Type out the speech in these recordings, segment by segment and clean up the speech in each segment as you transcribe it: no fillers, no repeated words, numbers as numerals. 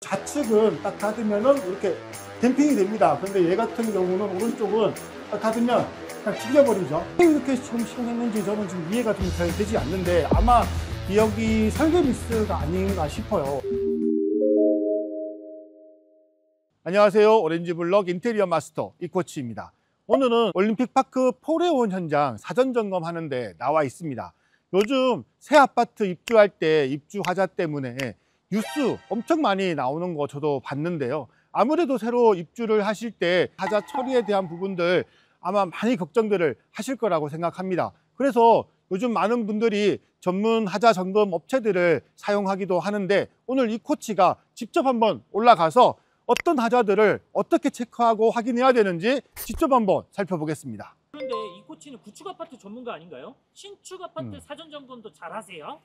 좌측은 딱 닫으면은 이렇게 댐핑이 됩니다. 그런데 얘 같은 경우는 오른쪽은 딱 닫으면 그냥 튕겨버리죠. 왜 이렇게 좀 시공했는지 저는 지금 이해가 좀 잘 되지 않는데 아마 여기 설계 미스가 아닌가 싶어요. 안녕하세요. 오렌지블럭 인테리어 마스터 이코치입니다. 오늘은 올림픽파크 포레온 현장 사전 점검하는데 나와 있습니다. 요즘 새 아파트 입주할 때 입주 하자 때문에 뉴스 엄청 많이 나오는 거 저도 봤는데요. 아무래도 새로 입주를 하실 때 하자 처리에 대한 부분들 아마 많이 걱정들을 하실 거라고 생각합니다. 그래서 요즘 많은 분들이 전문 하자 점검 업체들을 사용하기도 하는데 오늘 이 코치가 직접 한번 올라가서 어떤 하자들을 어떻게 체크하고 확인해야 되는지 직접 한번 살펴보겠습니다. 그런데 이 코치는 구축 아파트 전문가 아닌가요? 신축 아파트 사전 점검도 잘 하세요?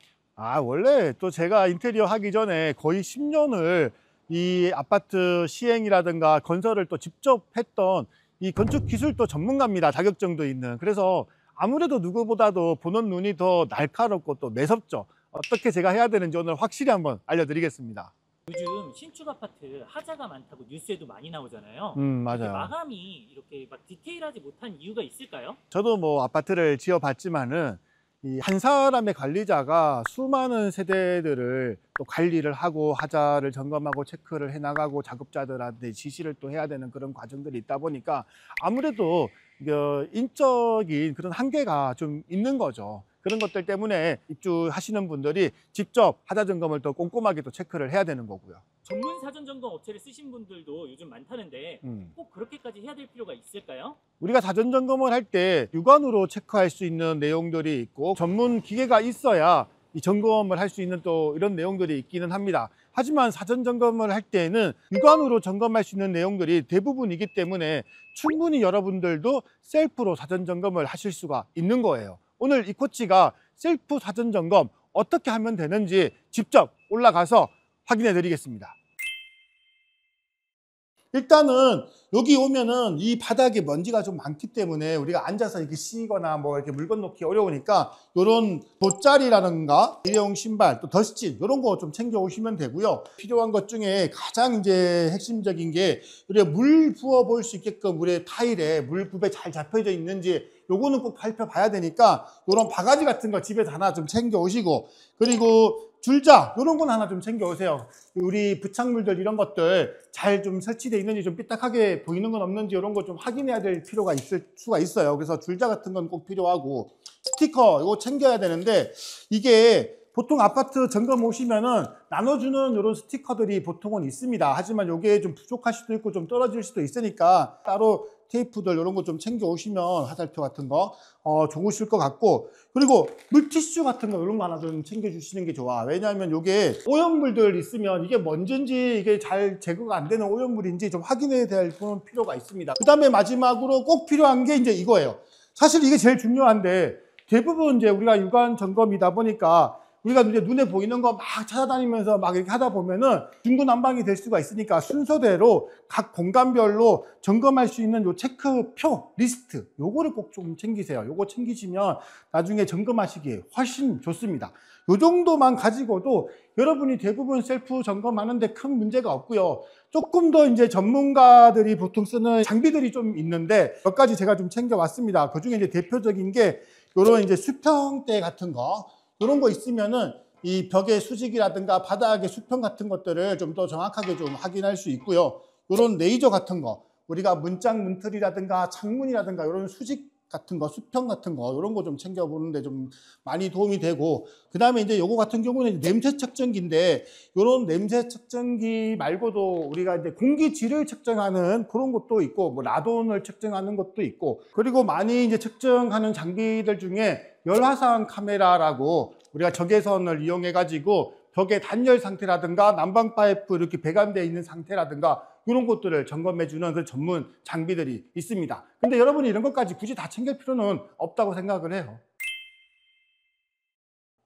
원래 또 제가 인테리어 하기 전에 거의 10년을 이 아파트 시행이라든가 건설을 또 직접 했던 이 건축 기술도 전문가입니다. 자격증도 있는. 그래서 아무래도 누구보다도 보는 눈이 더 날카롭고 또 매섭죠. 어떻게 제가 해야 되는지 오늘 확실히 한번 알려드리겠습니다. 요즘 신축 아파트 하자가 많다고 뉴스에도 많이 나오잖아요. 맞아요. 마감이 이렇게 막 디테일하지 못한 이유가 있을까요? 저도 뭐 아파트를 지어봤지만은 이 한 사람의 관리자가 수많은 세대들을 또 관리를 하고 하자를 점검하고 체크를 해나가고 작업자들한테 지시를 또 해야 되는 그런 과정들이 있다 보니까 아무래도 인적인 그런 한계가 좀 있는 거죠. 그런 것들 때문에 입주하시는 분들이 직접 하자 점검을 더 꼼꼼하게 또 체크를 해야 되는 거고요. 전문 사전 점검 업체를 쓰신 분들도 요즘 많다는데 꼭 그렇게까지 해야 될 필요가 있을까요? 우리가 사전 점검을 할 때 육안으로 체크할 수 있는 내용들이 있고 전문 기계가 있어야 이 점검을 할 수 있는 또 이런 내용들이 있기는 합니다. 하지만 사전 점검을 할 때는 육안으로 점검할 수 있는 내용들이 대부분이기 때문에 충분히 여러분들도 셀프로 사전 점검을 하실 수가 있는 거예요. 오늘 이 코치가 셀프 사전 점검 어떻게 하면 되는지 직접 올라가서 확인해 드리겠습니다. 일단은 여기 오면은 이 바닥에 먼지가 좀 많기 때문에 우리가 앉아서 이렇게 씌거나 뭐 이렇게 물건 놓기 어려우니까 이런 돗자리라든가 일회용 신발 또 더스틴 이런 거 좀 챙겨 오시면 되고요. 필요한 것 중에 가장 이제 핵심적인 게 우리가 물 부어 볼 수 있게끔 우리 타일에 물 부배 잘 잡혀져 있는지 요거는 꼭 살펴봐야 되니까 이런 바가지 같은 거 집에서 하나 좀 챙겨 오시고 그리고 줄자 이런 건 하나 좀 챙겨 오세요. 우리 부착물들 이런 것들 잘 좀 설치되어 있는지 좀 삐딱하게 보이는 건 없는지 이런 거 좀 확인해야 될 필요가 있을 수가 있어요. 그래서 줄자 같은 건 꼭 필요하고 스티커 이거 챙겨야 되는데 이게 보통 아파트 점검 오시면은 나눠주는 이런 스티커들이 보통은 있습니다. 하지만 이게 좀 부족할 수도 있고 좀 떨어질 수도 있으니까 따로 테이프들 이런 거 좀 챙겨 오시면 화살표 같은 거 좋으실 것 같고 그리고 물티슈 같은 거 이런 거 하나 좀 챙겨 주시는 게 좋아. 왜냐하면 이게 오염물들 있으면 이게 먼지인지 이게 잘 제거가 안 되는 오염물인지 좀 확인해야 될 필요가 있습니다. 그 다음에 마지막으로 꼭 필요한 게 이제 이거예요. 사실 이게 제일 중요한데 대부분 이제 우리가 육안 점검이다 보니까 우리가 이제 눈에 보이는 거 막 찾아다니면서 막 이렇게 하다 보면은 중구난방이 될 수가 있으니까 순서대로 각 공간별로 점검할 수 있는 요 체크표 리스트 요거를 꼭 좀 챙기세요. 요거 챙기시면 나중에 점검하시기에 훨씬 좋습니다. 요 정도만 가지고도 여러분이 대부분 셀프 점검하는데 큰 문제가 없고요. 조금 더 이제 전문가들이 보통 쓰는 장비들이 좀 있는데 몇 가지 제가 좀 챙겨왔습니다. 그 중에 이제 대표적인 게 요런 이제 수평대 같은 거 이런 거 있으면은 이 벽의 수직이라든가 바닥의 수평 같은 것들을 좀 더 정확하게 좀 확인할 수 있고요. 이런 레이저 같은 거, 우리가 문짝 문틀이라든가 창문이라든가 이런 수직 같은 거, 수평 같은 거 이런 거 좀 챙겨보는데 좀 많이 도움이 되고 그 다음에 이제 요거 같은 경우는 냄새 측정기인데 이런 냄새 측정기 말고도 우리가 이제 공기질을 측정하는 그런 것도 있고 뭐 라돈을 측정하는 것도 있고 그리고 많이 이제 측정하는 장비들 중에 열화상 카메라라고 우리가 적외선을 이용해 가지고 벽의 단열 상태라든가 난방 파이프 이렇게 배관되어 있는 상태라든가 이런 것들을 점검해 주는 그 전문 장비들이 있습니다. 근데 여러분이 이런 것까지 굳이 다 챙길 필요는 없다고 생각을 해요.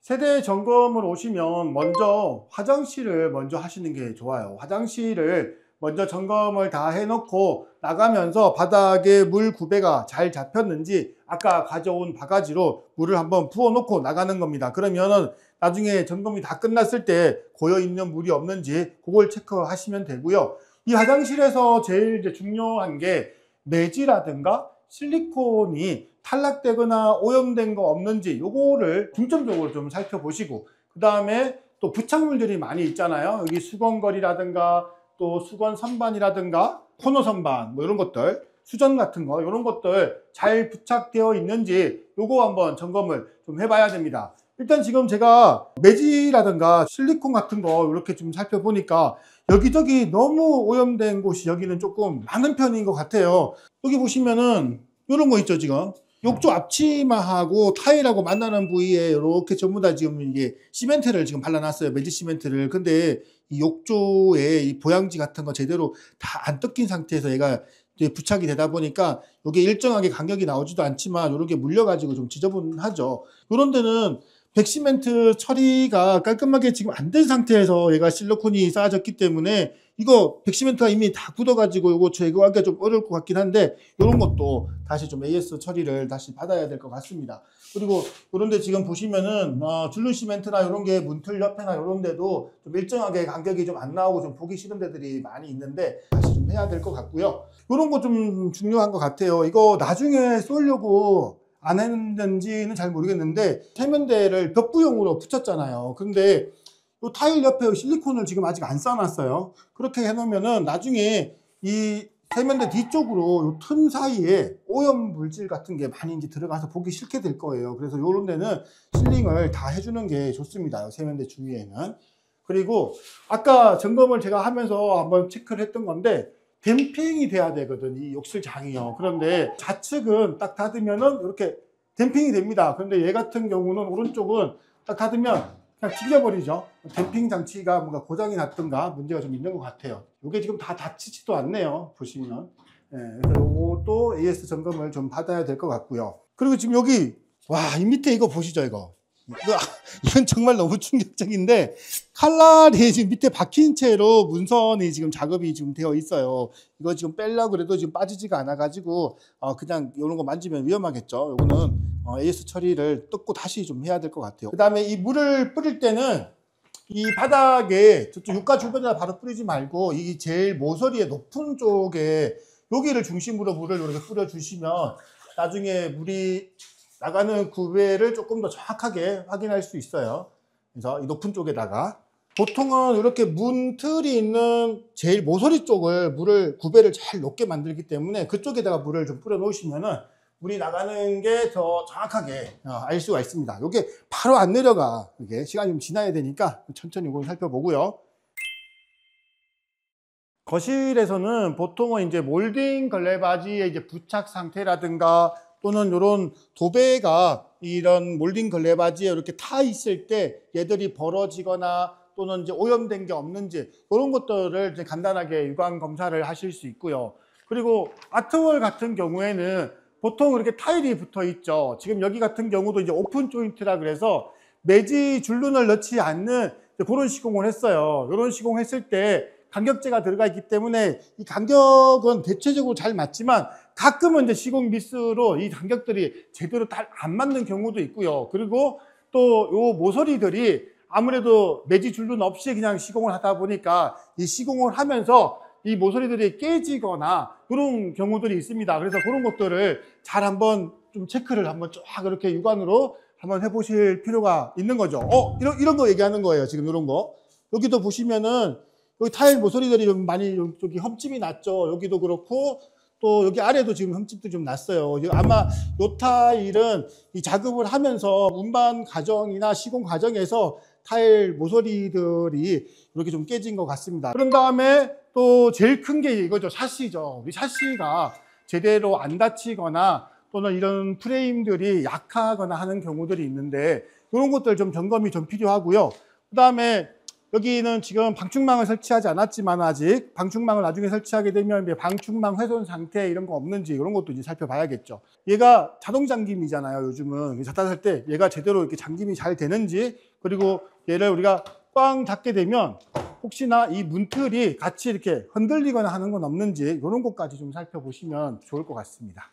세대 점검을 오시면 먼저 화장실을 먼저 하시는 게 좋아요. 화장실을 먼저 점검을 다 해놓고 나가면서 바닥에 물 구배가 잘 잡혔는지 아까 가져온 바가지로 물을 한번 부어 놓고 나가는 겁니다. 그러면은 나중에 점검이 다 끝났을 때 고여있는 물이 없는지 그걸 체크하시면 되고요. 이 화장실에서 제일 이제 중요한 게 매지라든가 실리콘이 탈락되거나 오염된 거 없는지 요거를 중점적으로 좀 살펴보시고, 그 다음에 또 부착물들이 많이 있잖아요. 여기 수건걸이라든가 또 수건 선반이라든가 코너 선반 뭐 이런 것들, 수전 같은 거 이런 것들 잘 부착되어 있는지 요거 한번 점검을 좀 해봐야 됩니다. 일단 지금 제가 매지라든가 실리콘 같은 거 이렇게 좀 살펴보니까 여기저기 너무 오염된 곳이 여기는 조금 많은 편인 것 같아요. 여기 보시면은 이런 거 있죠. 지금 욕조 앞치마하고 타일하고 만나는 부위에 이렇게 전부 다 지금 이게 시멘트를 지금 발라놨어요. 매지 시멘트를. 근데 이 욕조에 이 보양지 같은 거 제대로 다 안 뜯긴 상태에서 얘가 이제 부착이 되다 보니까 이게 일정하게 간격이 나오지도 않지만 이렇게 물려가지고 좀 지저분하죠. 이런 데는 백시멘트 처리가 깔끔하게 지금 안 된 상태에서 얘가 실리콘이 쌓아졌기 때문에 이거 백시멘트가 이미 다 굳어가지고 이거 제거하기가 좀 어려울 것 같긴 한데, 이런 것도 다시 좀 AS 처리를 다시 받아야 될 것 같습니다. 그리고 이런데 지금 보시면은 줄눈 시멘트나 이런 게 문틀 옆에나 이런 데도 좀 일정하게 간격이 좀 안 나오고 좀 보기 싫은 데들이 많이 있는데 다시 좀 해야 될 것 같고요. 이런 거 좀 중요한 것 같아요. 이거 나중에 쏠려고 안 했는지는 잘 모르겠는데 세면대를 벽부용으로 붙였잖아요. 근데 이 타일 옆에 실리콘을 지금 아직 안 쌓아놨어요. 그렇게 해놓으면은 나중에 이 세면대 뒤쪽으로 이 틈 사이에 오염 물질 같은 게 많이 이제 들어가서 보기 싫게 될 거예요. 그래서 이런 데는 실링을 다 해주는 게 좋습니다. 세면대 주위에는. 그리고 아까 점검을 제가 하면서 한번 체크를 했던 건데 댐핑이 돼야 되거든, 이 욕실장이요. 그런데 좌측은 딱 닫으면은 이렇게 댐핑이 됩니다. 그런데 얘 같은 경우는 오른쪽은 딱 닫으면 그냥 튕겨버리죠. 댐핑 장치가 뭔가 고장이 났던가 문제가 좀 있는 것 같아요. 이게 지금 다 닫히지도 않네요. 보시면. 예, 그래서 이것도 AS 점검을 좀 받아야 될 것 같고요. 그리고 지금 여기, 와, 이 밑에 이거 보시죠, 이거. 이건 정말 너무 충격적인데, 칼날이 지금 밑에 박힌 채로 문선이 지금 작업이 지금 되어 있어요. 이거 지금 빼려고 그래도 지금 빠지지가 않아가지고, 그냥 이런 거 만지면 위험하겠죠. 이거는 AS 처리를 뜯고 다시 좀 해야 될 것 같아요. 그 다음에 이 물을 뿌릴 때는 이 바닥에 저쪽 육가 주변에다 바로 뿌리지 말고 이 제일 모서리의 높은 쪽에 여기를 중심으로 물을 이렇게 뿌려주시면 나중에 물이 나가는 구배를 조금 더 정확하게 확인할 수 있어요. 그래서 이 높은 쪽에다가 보통은 이렇게 문틀이 있는 제일 모서리 쪽을 물을 구배를 잘 높게 만들기 때문에 그쪽에다가 물을 좀 뿌려 놓으시면은 물이 나가는 게 더 정확하게 알 수가 있습니다. 이게 바로 안 내려가. 이게 시간이 좀 지나야 되니까 천천히 이걸 살펴보고요. 거실에서는 보통은 이제 몰딩 걸레바지의 이제 부착 상태라든가 또는 이런 도배가 이런 몰딩 걸레바지에 이렇게 타 있을 때 얘들이 벌어지거나 또는 이제 오염된 게 없는지 이런 것들을 이제 간단하게 유관 검사를 하실 수 있고요. 그리고 아트월 같은 경우에는 보통 이렇게 타일이 붙어 있죠. 지금 여기 같은 경우도 이제 오픈 조인트라 그래서 매지 줄눈을 넣지 않는 그런 시공을 했어요. 이런 시공했을 때 간격재가 들어가 있기 때문에 이 간격은 대체적으로 잘 맞지만 가끔은 이제 시공 미스로 이 간격들이 제대로 잘 안 맞는 경우도 있고요. 그리고 또 요 모서리들이 아무래도 매지 줄눈 없이 그냥 시공을 하다 보니까 이 시공을 하면서 이 모서리들이 깨지거나 그런 경우들이 있습니다. 그래서 그런 것들을 잘 한번 좀 체크를 한번 쫙 이렇게 육안으로 한번 해보실 필요가 있는 거죠. 이런 거 얘기하는 거예요. 지금 이런 거. 여기도 보시면은 여기 타일 모서리들이 좀 많이 여기 흠집이 났죠. 여기도 그렇고 또 여기 아래도 지금 흠집도 좀 났어요. 아마 이 타일은 이 작업을 하면서 운반 과정이나 시공 과정에서 타일 모서리들이 이렇게 좀 깨진 것 같습니다. 그런 다음에 또 제일 큰 게 이거죠. 샤시죠. 우리 샤시가 제대로 안 닫히거나 또는 이런 프레임들이 약하거나 하는 경우들이 있는데 이런 것들 좀 점검이 좀 필요하고요. 그 다음에 여기는 지금 방충망을 설치하지 않았지만 아직 방충망을 나중에 설치하게 되면 방충망 훼손 상태 이런 거 없는지 이런 것도 이제 살펴봐야겠죠. 얘가 자동 잠김이잖아요. 요즘은 자탄할 때 얘가 제대로 이렇게 잠김이 잘 되는지, 그리고 얘를 우리가 꽝 닫게 되면 혹시나 이 문틀이 같이 이렇게 흔들리거나 하는 건 없는지 이런 것까지 좀 살펴보시면 좋을 것 같습니다.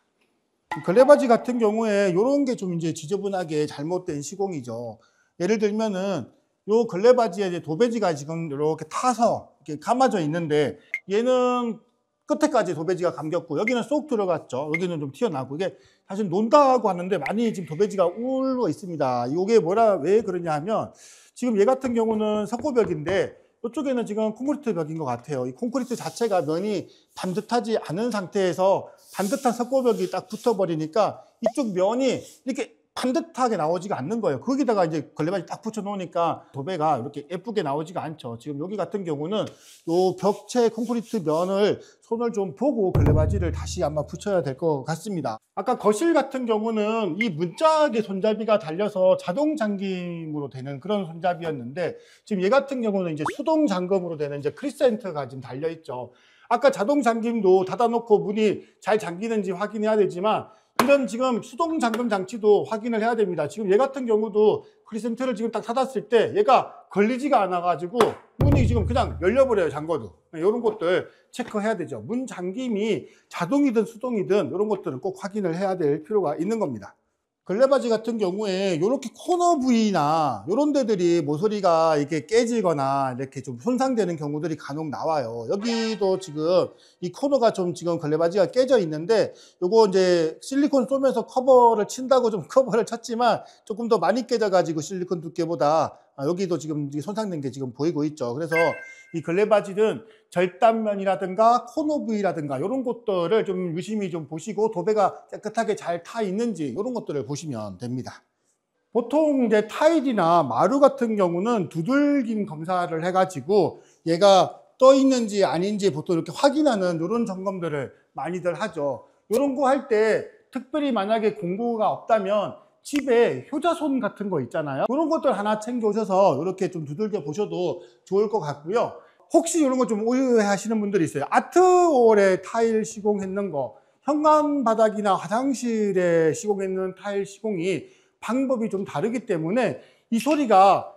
걸레바지 같은 경우에 이런 게 좀 이제 지저분하게 잘못된 시공이죠. 예를 들면은 요 걸레바지에 이제 도배지가 지금 이렇게 타서 이렇게 감아져 있는데 얘는 끝에까지 도배지가 감겼고 여기는 쏙 들어갔죠. 여기는 좀 튀어나오고 이게 사실 논다고 하는데 많이 지금 도배지가 울고 있습니다. 이게 왜 그러냐 하면 지금 얘 같은 경우는 석고벽인데 이쪽에는 지금 콘크리트 벽인 것 같아요. 이 콘크리트 자체가 면이 반듯하지 않은 상태에서 반듯한 석고벽이 딱 붙어버리니까 이쪽 면이 이렇게 반듯하게 나오지가 않는 거예요. 거기다가 이제 걸레바지 딱 붙여 놓으니까 도배가 이렇게 예쁘게 나오지가 않죠. 지금 여기 같은 경우는 요 벽체 콘크리트 면을 손을 좀 보고 걸레바지를 다시 아마 붙여야 될 것 같습니다. 아까 거실 같은 경우는 이 문짝에 손잡이가 달려서 자동 잠김으로 되는 그런 손잡이였는데 지금 얘 같은 경우는 이제 수동 잠금으로 되는 이제 크리센트가 지금 달려 있죠. 아까 자동 잠김도 닫아놓고 문이 잘 잠기는지 확인해야 되지만 이런 지금 수동 잠금 장치도 확인을 해야 됩니다. 지금 얘 같은 경우도 크리센트를 지금 딱 닫았을 때 얘가 걸리지가 않아 가지고 문이 지금 그냥 열려버려요. 잠궈도. 이런 것들 체크해야 되죠. 문 잠김이 자동이든 수동이든 이런 것들은 꼭 확인을 해야 될 필요가 있는 겁니다. 걸레바지 같은 경우에 이렇게 코너 부위나 이런 데들이 모서리가 이렇게 깨지거나 이렇게 좀 손상되는 경우들이 간혹 나와요. 여기도 지금 이 코너가 좀 지금 걸레바지가 깨져 있는데 요거 이제 실리콘 쏘면서 커버를 친다고 좀 커버를 쳤지만 조금 더 많이 깨져 가지고 실리콘 두께보다 여기도 지금 손상된 게 지금 보이고 있죠. 그래서 이 걸레바지는 절단면이라든가 코너 부위라든가 이런 것들을 좀 유심히 좀 보시고 도배가 깨끗하게 잘 타 있는지 이런 것들을 보시면 됩니다. 보통 이제 타일이나 마루 같은 경우는 두들김 검사를 해가지고 얘가 떠 있는지 아닌지 보통 이렇게 확인하는 이런 점검들을 많이들 하죠. 이런 거 할 때 특별히 만약에 공구가 없다면 집에 효자손 같은 거 있잖아요. 그런 것들 하나 챙겨 오셔서 이렇게 좀 두들겨 보셔도 좋을 것 같고요. 혹시 이런 거 좀 오해 하시는 분들이 있어요. 아트월에 타일 시공했는 거, 현관 바닥이나 화장실에 시공했는 타일 시공이 방법이 좀 다르기 때문에 이 소리가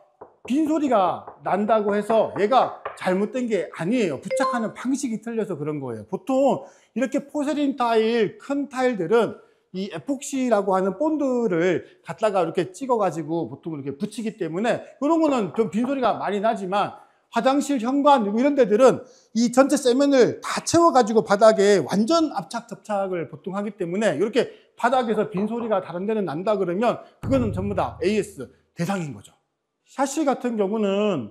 빈소리가 난다고 해서 얘가 잘못된 게 아니에요. 부착하는 방식이 틀려서 그런 거예요. 보통 이렇게 포세린 타일, 큰 타일들은 이 에폭시라고 하는 본드를 갖다가 이렇게 찍어가지고 보통 이렇게 붙이기 때문에 이런 거는 좀 빈소리가 많이 나지만 화장실, 현관 이런 데들은 이 전체 세면을 다 채워가지고 바닥에 완전 압착 접착을 보통 하기 때문에 이렇게 바닥에서 빈소리가 다른 데는 난다 그러면 그거는 전부 다 AS 대상인 거죠. 샤시 같은 경우는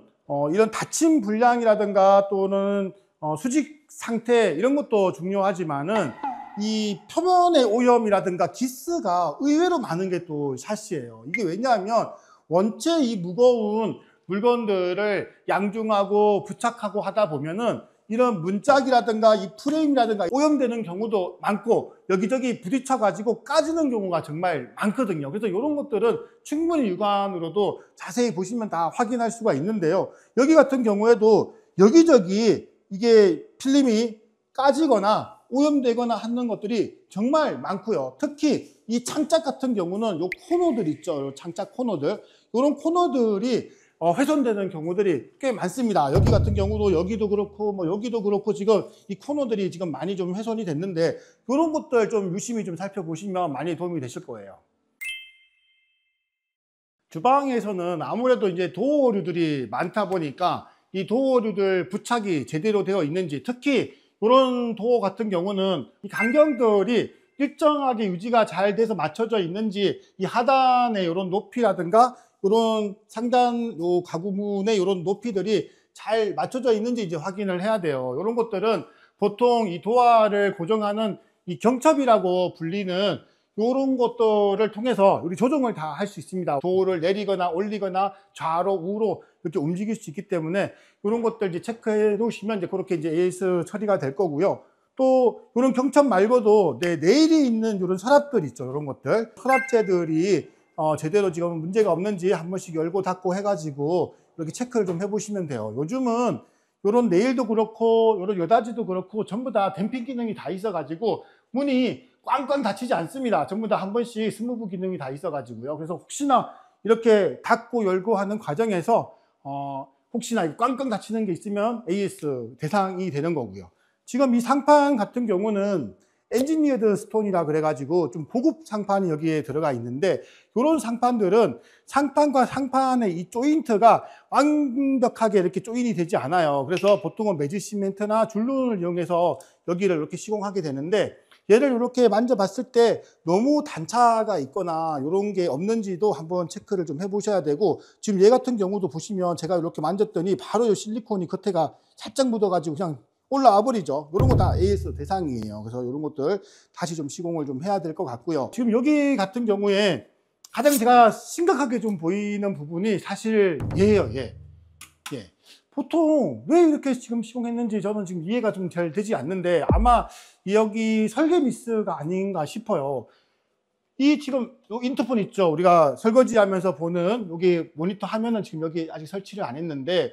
이런 닫힘 불량이라든가 또는 수직 상태 이런 것도 중요하지만은 이 표면의 오염이라든가 기스가 의외로 많은 게 또 샤시예요. 이게 왜냐하면 원체 이 무거운 물건들을 양중하고 부착하고 하다 보면은 이런 문짝이라든가 이 프레임이라든가 오염되는 경우도 많고 여기저기 부딪혀 가지고 까지는 경우가 정말 많거든요. 그래서 이런 것들은 충분히 육안으로도 자세히 보시면 다 확인할 수가 있는데요. 여기 같은 경우에도 여기저기 이게 필름이 까지거나 오염되거나 하는 것들이 정말 많고요. 특히 이 창짝 같은 경우는 요 코너들 있죠. 요 창짝 코너들. 이런 코너들이 훼손되는 경우들이 꽤 많습니다. 여기 같은 경우도 여기도 그렇고 뭐 여기도 그렇고 지금 이 코너들이 지금 많이 좀 훼손이 됐는데 이런 것들 좀 유심히 좀 살펴보시면 많이 도움이 되실 거예요. 주방에서는 아무래도 이제 도어류들이 많다 보니까 이 도어류들 부착이 제대로 되어 있는지 특히 이런 도어 같은 경우는 이 간경들이 일정하게 유지가 잘 돼서 맞춰져 있는지 이 하단의 이런 높이라든가 이런 상단 요 가구문의 이런 높이들이 잘 맞춰져 있는지 이제 확인을 해야 돼요. 이런 것들은 보통 이 도어를 고정하는 이 경첩이라고 불리는 이런 것들을 통해서 우리 조정을 다 할 수 있습니다. 도어를 내리거나 올리거나 좌로 우로 이렇게 움직일 수 있기 때문에 이런 것들 이제 체크해 놓으시면 이제 그렇게 이제 AS 처리가 될 거고요. 또 이런 경첩 말고도 내일이 있는 이런 서랍들 있죠. 이런 것들 서랍재들이 제대로 지금 문제가 없는지 한 번씩 열고 닫고 해가지고 이렇게 체크를 좀 해보시면 돼요. 요즘은 이런 네일도 그렇고 이런 여닫이도 그렇고 전부 다 댐핑 기능이 다 있어가지고 문이 꽝꽝 닫히지 않습니다. 전부 다 한 번씩 스무브 기능이 다 있어가지고요. 그래서 혹시나 이렇게 닫고 열고 하는 과정에서 혹시나 꽝꽝 닫히는 게 있으면 AS 대상이 되는 거고요. 지금 이 상판 같은 경우는 엔지니어드 스톤이라 그래가지고 좀 고급 상판이 여기에 들어가 있는데, 이런 상판들은 상판과 상판의 이 조인트가 완벽하게 이렇게 조인이 되지 않아요. 그래서 보통은 매직 시멘트나 줄눈을 이용해서 여기를 이렇게 시공하게 되는데, 얘를 이렇게 만져봤을 때 너무 단차가 있거나 이런 게 없는지도 한번 체크를 좀 해보셔야 되고, 지금 얘 같은 경우도 보시면 제가 이렇게 만졌더니 바로 이 실리콘이 겉에가 살짝 묻어가지고 그냥 올라와 버리죠. 이런 거 다 AS 대상이에요. 그래서 이런 것들 다시 좀 시공을 좀 해야 될 것 같고요. 지금 여기 같은 경우에 가장 제가 심각하게 좀 보이는 부분이 사실 얘예요. 얘. 보통 왜 이렇게 지금 시공했는지 저는 지금 이해가 좀 잘 되지 않는데, 아마 여기 설계 미스가 아닌가 싶어요. 이 지금 요 인터폰 있죠? 우리가 설거지 하면서 보는 여기 모니터 화면은 지금 여기 아직 설치를 안 했는데,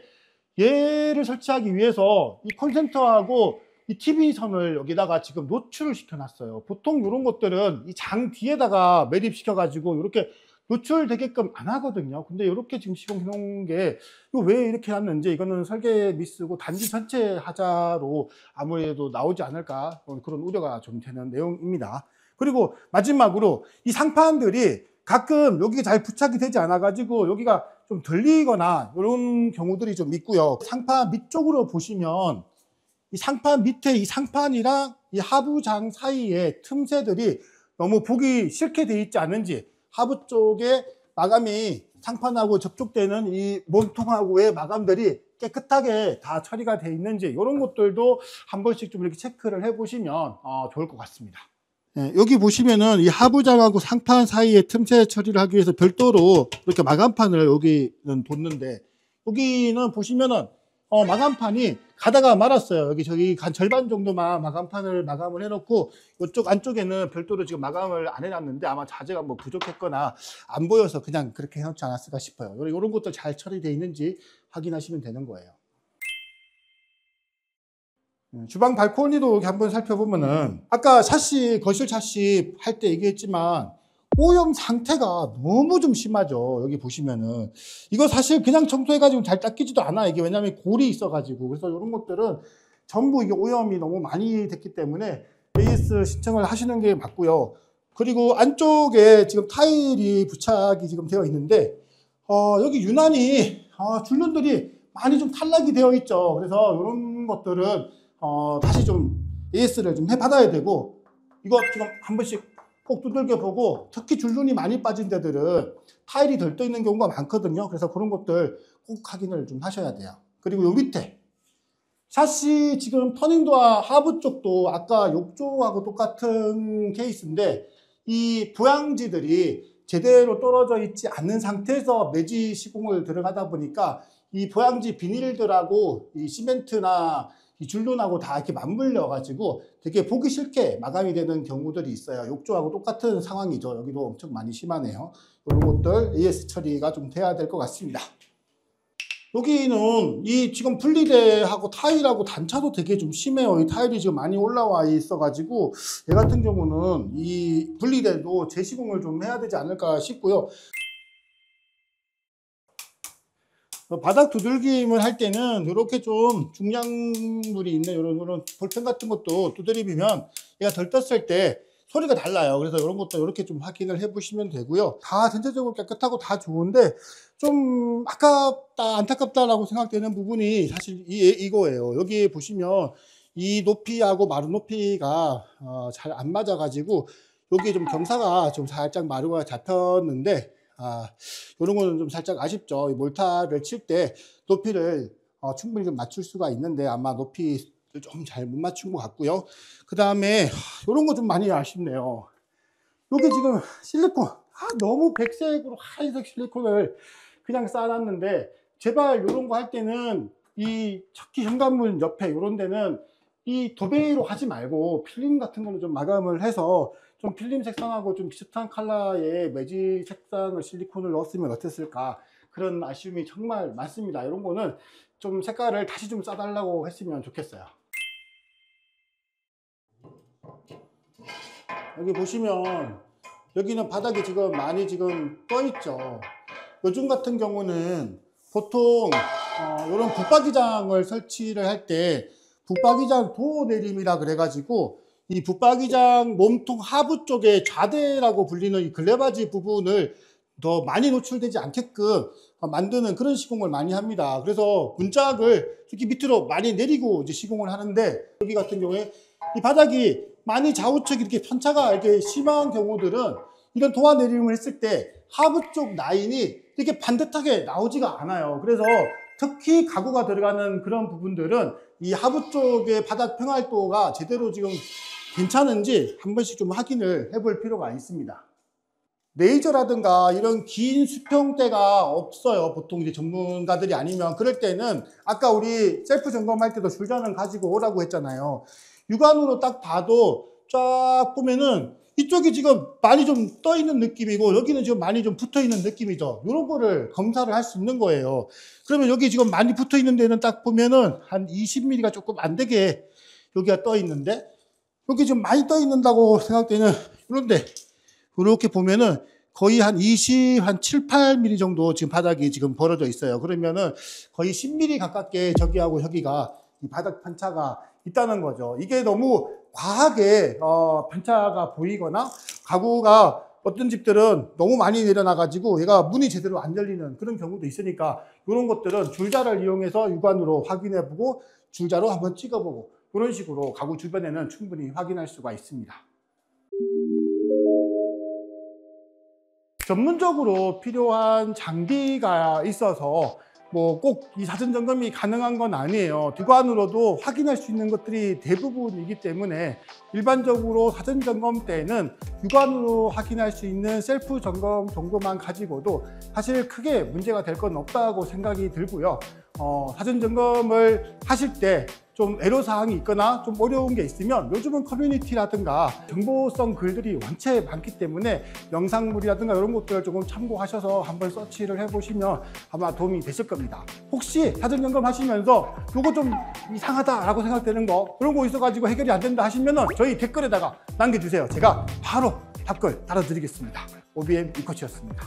얘를 설치하기 위해서 이 콘센터하고 이 TV 선을 여기다가 지금 노출을 시켜놨어요. 보통 이런 것들은 이 장 뒤에다가 매립시켜 가지고 이렇게 노출되게끔 안 하거든요. 근데 이렇게 지금 시공해 놓은 게 이거 왜 이렇게 놨는지, 이거는 설계 미스고 단지 전체 하자로 아무래도 나오지 않을까 그런 우려가 좀 되는 내용입니다. 그리고 마지막으로 이 상판들이 가끔 여기가 잘 부착이 되지 않아 가지고 여기가 좀 들리거나 이런 경우들이 좀 있고요. 상판 밑쪽으로 보시면 이 상판 밑에 이 상판이랑 이 하부장 사이에 틈새들이 너무 보기 싫게 돼 있지 않은지, 하부 쪽에 마감이 상판하고 접촉되는 이 몸통하고의 마감들이 깨끗하게 다 처리가 돼 있는지, 이런 것들도 한 번씩 좀 이렇게 체크를 해 보시면 좋을 것 같습니다. 여기 보시면은 이 하부장하고 상판 사이에 틈새 처리를 하기 위해서 별도로 이렇게 마감판을 여기는 뒀는데, 여기는 보시면은 마감판이 가다가 말았어요. 여기 저기 한 절반 정도만 마감판을 마감을 해놓고, 이쪽 안쪽에는 별도로 지금 마감을 안 해놨는데 아마 자재가 뭐 부족했거나 안 보여서 그냥 그렇게 해놓지 않았을까 싶어요. 이런 것들 잘 처리되어 있는지 확인하시면 되는 거예요. 주방 발코니도 이렇게 한번 살펴보면은, 아까 샤시, 거실 샤시 할 때 얘기했지만 오염 상태가 너무 좀 심하죠. 여기 보시면은 이거 사실 그냥 청소해가지고 잘 닦이지도 않아. 이게 왜냐면 골이 있어가지고. 그래서 이런 것들은 전부 이게 오염이 너무 많이 됐기 때문에 AS 신청을 하시는 게 맞고요. 그리고 안쪽에 지금 타일이 부착이 지금 되어 있는데, 여기 유난히 줄눈들이 많이 좀 탈락이 되어 있죠. 그래서 이런 것들은 다시 좀 AS를 좀 해받아야 되고, 이거 지금 한 번씩 꼭 두들겨 보고, 특히 줄눈이 많이 빠진 데들은 타일이 덜 떠 있는 경우가 많거든요. 그래서 그런 것들 꼭 확인을 좀 하셔야 돼요. 그리고 요 밑에 샤시 지금 터닝도어 하부 쪽도 아까 욕조하고 똑같은 케이스인데, 이 보양지들이 제대로 떨어져 있지 않는 상태에서 매지 시공을 들어가다 보니까 이 보양지 비닐들하고 이 시멘트나 이 줄눈하고 다 이렇게 맞물려 가지고 되게 보기 싫게 마감이 되는 경우들이 있어요. 욕조하고 똑같은 상황이죠. 여기도 엄청 많이 심하네요. 이런 것들 AS 처리가 좀 돼야 될 것 같습니다. 여기는 이 지금 분리대하고 타일하고 단차도 되게 좀 심해요. 이 타일이 지금 많이 올라와 있어 가지고 얘 같은 경우는 이 분리대도 재시공을 좀 해야 되지 않을까 싶고요. 바닥 두들김을 할 때는 이렇게 좀 중량물이 있는 이런 볼펜 같은 것도 두드리면 얘가 덜 떴을 때 소리가 달라요. 그래서 이런 것도 이렇게 좀 확인을 해 보시면 되고요. 다 전체적으로 깨끗하고 다 좋은데 좀 아깝다, 안타깝다라고 생각되는 부분이 사실 이거예요. 여기 보시면 이 높이하고 마루 높이가 잘 안 맞아 가지고 여기 좀 경사가 좀 살짝 마루가 잡혔는데, 이런 거는 좀 살짝 아쉽죠. 이 몰타를 칠 때 높이를 충분히 좀 맞출 수가 있는데 아마 높이를 좀 잘 못 맞춘 것 같고요. 그 다음에 이런 거 좀 많이 아쉽네요. 여기 지금 실리콘 너무 백색으로 하얀색 실리콘을 그냥 쌓아놨는데, 제발 이런 거 할 때는 이 척기 현관문 옆에 이런 데는 이 도배로 하지 말고 필름 같은 거는 좀 마감을 해서 좀 필름 색상하고 좀 비슷한 컬러의 매직 색상을 실리콘을 넣었으면 어땠을까, 그런 아쉬움이 정말 많습니다. 이런 거는 좀 색깔을 다시 좀 써달라고 했으면 좋겠어요. 여기 보시면 여기는 바닥이 지금 많이 지금 떠 있죠. 요즘 같은 경우는 보통 이런 붙박이장을 설치를 할 때 붙박이장 도어 내림이라 그래가지고 이 붙박이장 몸통 하부 쪽에 좌대라고 불리는 이 글레바지 부분을 더 많이 노출되지 않게끔 만드는 그런 시공을 많이 합니다. 그래서 문짝을 이렇게 밑으로 많이 내리고 이제 시공을 하는데, 여기 같은 경우에 이 바닥이 많이 좌우측 이렇게 편차가 이렇게 심한 경우들은 이런 도화 내림을 했을 때 하부 쪽 라인이 이렇게 반듯하게 나오지가 않아요. 그래서 특히 가구가 들어가는 그런 부분들은 이 하부 쪽의 바닥 평활도가 제대로 지금 괜찮은지 한 번씩 좀 확인을 해볼 필요가 있습니다. 레이저라든가 이런 긴 수평대가 없어요. 보통 이제 전문가들이 아니면. 그럴 때는 아까 우리 셀프 점검할 때도 줄자는 가지고 오라고 했잖아요. 육안으로 딱 봐도 쫙 보면은 이쪽이 지금 많이 좀 떠 있는 느낌이고 여기는 지금 많이 좀 붙어 있는 느낌이죠. 이런 거를 검사를 할 수 있는 거예요. 그러면 여기 지금 많이 붙어 있는 데는 딱 보면은 한 20mm가 조금 안 되게 여기가 떠 있는데, 여기 지금 많이 떠 있는다고 생각되는 이런데 이렇게 보면은 거의 한 7, 8mm 정도 지금 바닥이 지금 벌어져 있어요. 그러면은 거의 10mm 가깝게 저기하고 여기가 이 바닥 편차가 있다는 거죠. 이게 너무 과하게 편차가 보이거나 가구가 어떤 집들은 너무 많이 내려놔가지고 얘가 문이 제대로 안 열리는 그런 경우도 있으니까, 이런 것들은 줄자를 이용해서 육안으로 확인해보고 줄자로 한번 찍어보고 그런 식으로 가구 주변에는 충분히 확인할 수가 있습니다. 전문적으로 필요한 장비가 있어서 뭐 꼭 이 사전 점검이 가능한 건 아니에요. 육안으로도 확인할 수 있는 것들이 대부분이기 때문에 일반적으로 사전 점검 때는 육안으로 확인할 수 있는 셀프 점검 정도만 가지고도 사실 크게 문제가 될 건 없다고 생각이 들고요. 사전 점검을 하실 때 좀 애로사항이 있거나 좀 어려운 게 있으면 요즘은 커뮤니티라든가 정보성 글들이 원체 많기 때문에 영상물이라든가 이런 것들을 조금 참고하셔서 한번 서치를 해보시면 아마 도움이 되실 겁니다. 혹시 사전 점검 하시면서 요거 좀 이상하다라고 생각되는 거, 그런 거 있어가지고 해결이 안 된다 하시면은 저희 댓글에다가 남겨주세요. 제가 바로 답글 달아드리겠습니다. OBM 이코치였습니다.